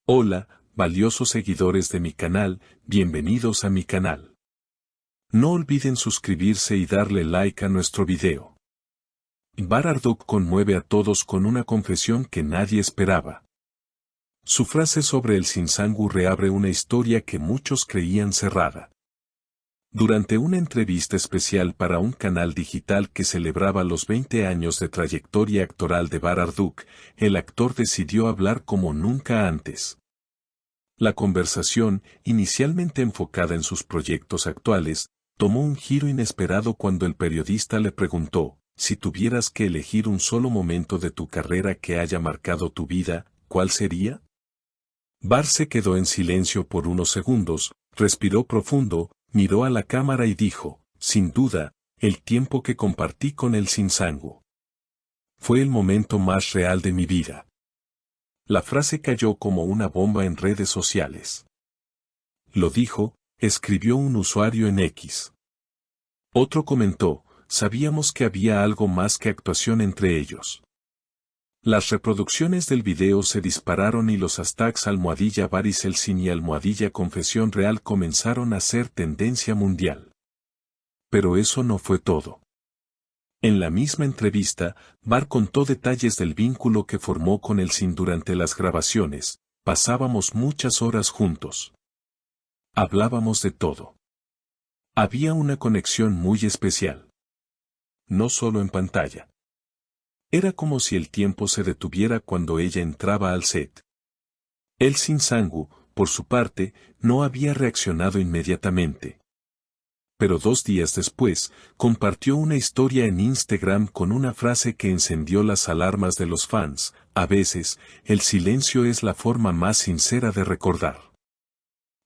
Hola, valiosos seguidores de mi canal, bienvenidos a mi canal. No olviden suscribirse y darle like a nuestro video. Bararduk conmueve a todos con una confesión que nadie esperaba. Su frase sobre el Sinsangu reabre una historia que muchos creían cerrada. Durante una entrevista especial para un canal digital que celebraba los 20 años de trayectoria actoral de Bararduk, el actor decidió hablar como nunca antes. La conversación, inicialmente enfocada en sus proyectos actuales, tomó un giro inesperado cuando el periodista le preguntó, si tuvieras que elegir un solo momento de tu carrera que haya marcado tu vida, ¿cuál sería? Bar se quedó en silencio por unos segundos, respiró profundo, miró a la cámara y dijo, sin duda, el tiempo que compartí con el Sinsangu. Fue el momento más real de mi vida. La frase cayó como una bomba en redes sociales. Lo dijo, escribió un usuario en X. Otro comentó, sabíamos que había algo más que actuación entre ellos. Las reproducciones del video se dispararon y los hashtags #Bariselsin y #Confesión Real comenzaron a ser tendencia mundial. Pero eso no fue todo. En la misma entrevista, Bar contó detalles del vínculo que formó con el Sin durante las grabaciones, pasábamos muchas horas juntos. Hablábamos de todo. Había una conexión muy especial. No solo en pantalla. Era como si el tiempo se detuviera cuando ella entraba al set. El Sinsangu, por su parte, no había reaccionado inmediatamente. Pero 2 días después, compartió una historia en Instagram con una frase que encendió las alarmas de los fans, a veces, el silencio es la forma más sincera de recordar.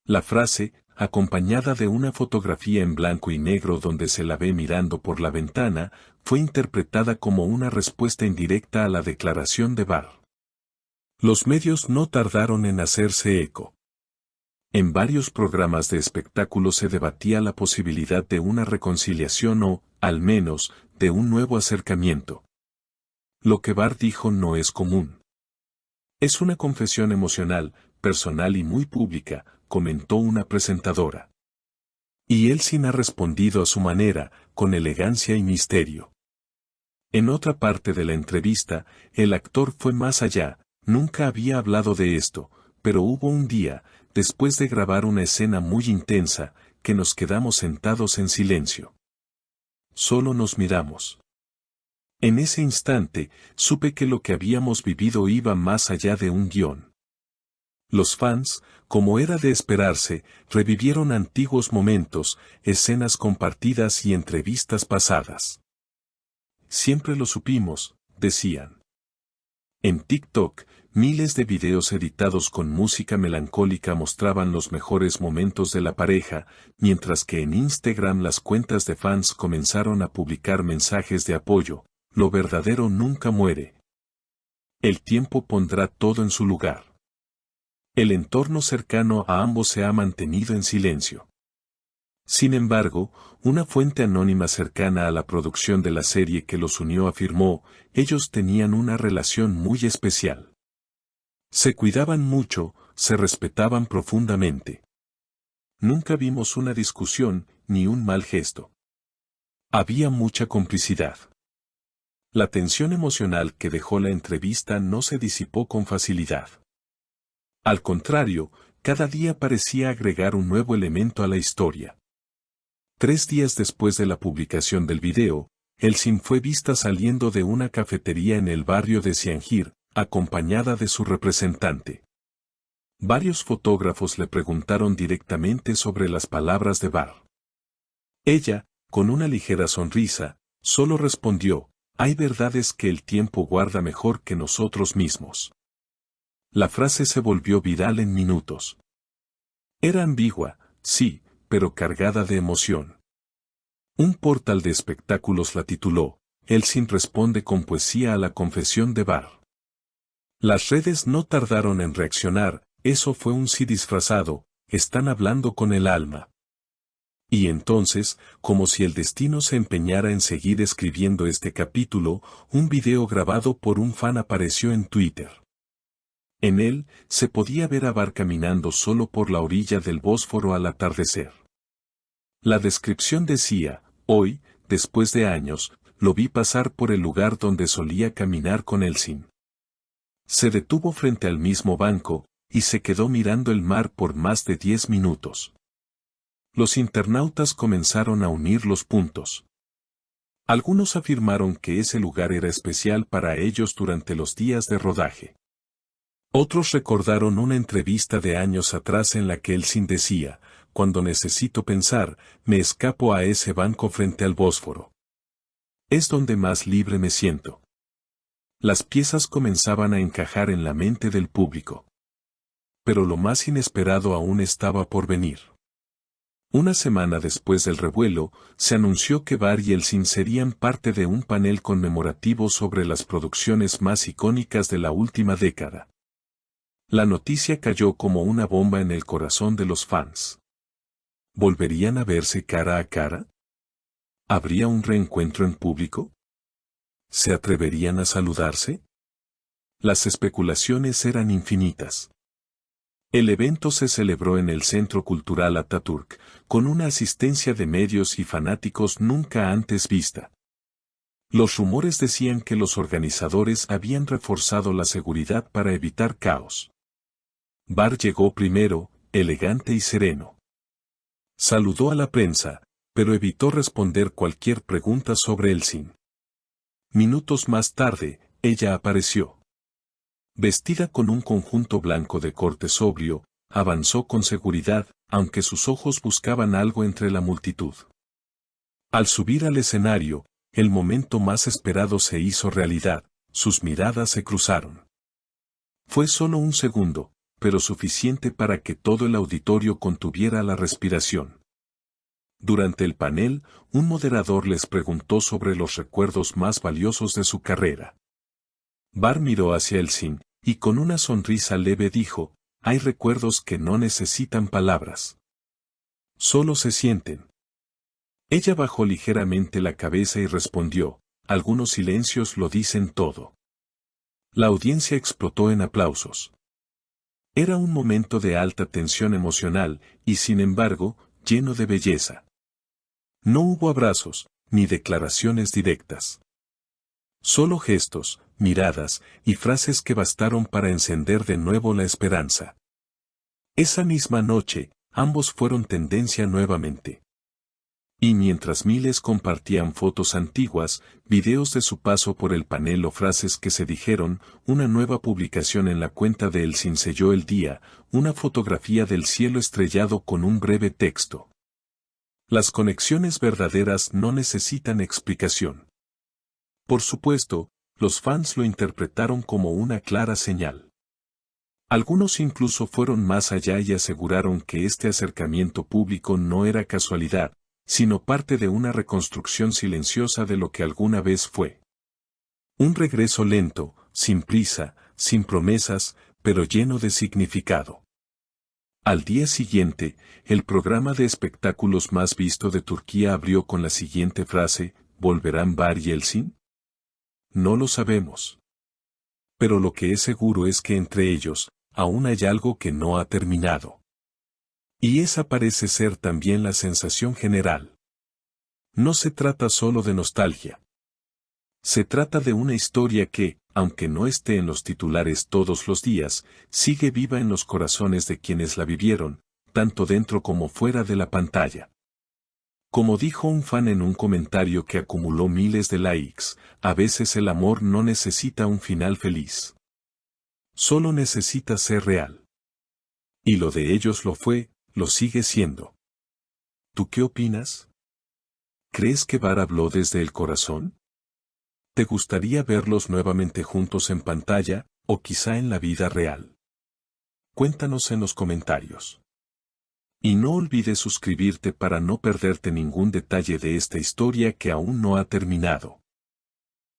La frase, acompañada de una fotografía en blanco y negro donde se la ve mirando por la ventana, fue interpretada como una respuesta indirecta a la declaración de Bar. Los medios no tardaron en hacerse eco. En varios programas de espectáculos se debatía la posibilidad de una reconciliación o, al menos, de un nuevo acercamiento. Lo que Bar dijo no es común. Es una confesión emocional, personal y muy pública, comentó una presentadora. Y Elsin ha respondido a su manera, con elegancia y misterio. En otra parte de la entrevista, el actor fue más allá, nunca había hablado de esto, pero hubo un día, después de grabar una escena muy intensa, que nos quedamos sentados en silencio. Solo nos miramos. En ese instante, supe que lo que habíamos vivido iba más allá de un guión. Los fans, como era de esperarse, revivieron antiguos momentos, escenas compartidas y entrevistas pasadas. Siempre lo supimos, decían. En TikTok, miles de videos editados con música melancólica mostraban los mejores momentos de la pareja, mientras que en Instagram las cuentas de fans comenzaron a publicar mensajes de apoyo, lo verdadero nunca muere. El tiempo pondrá todo en su lugar. El entorno cercano a ambos se ha mantenido en silencio. Sin embargo, una fuente anónima cercana a la producción de la serie que los unió afirmó, ellos tenían una relación muy especial. Se cuidaban mucho, se respetaban profundamente. Nunca vimos una discusión, ni un mal gesto. Había mucha complicidad. La tensión emocional que dejó la entrevista no se disipó con facilidad. Al contrario, cada día parecía agregar un nuevo elemento a la historia. 3 días después de la publicación del video, Elsin fue vista saliendo de una cafetería en el barrio de Siangir, acompañada de su representante. Varios fotógrafos le preguntaron directamente sobre las palabras de Bar. Ella, con una ligera sonrisa, solo respondió, hay verdades que el tiempo guarda mejor que nosotros mismos. La frase se volvió viral en minutos. Era ambigua, sí, pero cargada de emoción. Un portal de espectáculos la tituló, Elsin responde con poesía a la confesión de Bar. Las redes no tardaron en reaccionar, eso fue un sí disfrazado, están hablando con el alma. Y entonces, como si el destino se empeñara en seguir escribiendo este capítulo, un video grabado por un fan apareció en Twitter. En él, se podía ver a Bar caminando solo por la orilla del Bósforo al atardecer. La descripción decía: hoy, después de años, lo vi pasar por el lugar donde solía caminar con Elsin. Se detuvo frente al mismo banco, y se quedó mirando el mar por más de 10 minutos. Los internautas comenzaron a unir los puntos. Algunos afirmaron que ese lugar era especial para ellos durante los días de rodaje. Otros recordaron una entrevista de años atrás en la que Elsin decía: cuando necesito pensar, me escapo a ese banco frente al Bósforo. Es donde más libre me siento. Las piezas comenzaban a encajar en la mente del público. Pero lo más inesperado aún estaba por venir. Una semana después del revuelo, se anunció que Bar y Elsin serían parte de un panel conmemorativo sobre las producciones más icónicas de la última década. La noticia cayó como una bomba en el corazón de los fans. ¿Volverían a verse cara a cara? ¿Habría un reencuentro en público? ¿Se atreverían a saludarse? Las especulaciones eran infinitas. El evento se celebró en el Centro Cultural Atatürk, con una asistencia de medios y fanáticos nunca antes vista. Los rumores decían que los organizadores habían reforzado la seguridad para evitar caos. Bar llegó primero, elegante y sereno. Saludó a la prensa, pero evitó responder cualquier pregunta sobre Elsin. Minutos más tarde, ella apareció. Vestida con un conjunto blanco de corte sobrio, avanzó con seguridad, aunque sus ojos buscaban algo entre la multitud. Al subir al escenario, el momento más esperado se hizo realidad, sus miradas se cruzaron. Fue solo un segundo, pero suficiente para que todo el auditorio contuviera la respiración. Durante el panel, un moderador les preguntó sobre los recuerdos más valiosos de su carrera. Bar miró hacia Elsin, y con una sonrisa leve dijo: hay recuerdos que no necesitan palabras. Solo se sienten. Ella bajó ligeramente la cabeza y respondió: algunos silencios lo dicen todo. La audiencia explotó en aplausos. Era un momento de alta tensión emocional, y sin embargo, lleno de belleza. No hubo abrazos, ni declaraciones directas. Solo gestos, miradas y frases que bastaron para encender de nuevo la esperanza. Esa misma noche, ambos fueron tendencia nuevamente. Y mientras miles compartían fotos antiguas, videos de su paso por el panel o frases que se dijeron, una nueva publicación en la cuenta de Elsin selló el día, una fotografía del cielo estrellado con un breve texto. Las conexiones verdaderas no necesitan explicación. Por supuesto, los fans lo interpretaron como una clara señal. Algunos incluso fueron más allá y aseguraron que este acercamiento público no era casualidad, sino parte de una reconstrucción silenciosa de lo que alguna vez fue. Un regreso lento, sin prisa, sin promesas, pero lleno de significado. Al día siguiente, el programa de espectáculos más visto de Turquía abrió con la siguiente frase: ¿volverán Bar y Elsin? No lo sabemos. Pero lo que es seguro es que entre ellos, aún hay algo que no ha terminado. Y esa parece ser también la sensación general. No se trata solo de nostalgia. Se trata de una historia que, aunque no esté en los titulares todos los días, sigue viva en los corazones de quienes la vivieron, tanto dentro como fuera de la pantalla. Como dijo un fan en un comentario que acumuló miles de likes, a veces el amor no necesita un final feliz. Solo necesita ser real. Y lo de ellos lo fue, lo sigue siendo. ¿Tú qué opinas? ¿Crees que Bar habló desde el corazón? ¿Te gustaría verlos nuevamente juntos en pantalla, o quizá en la vida real? Cuéntanos en los comentarios. Y no olvides suscribirte para no perderte ningún detalle de esta historia que aún no ha terminado.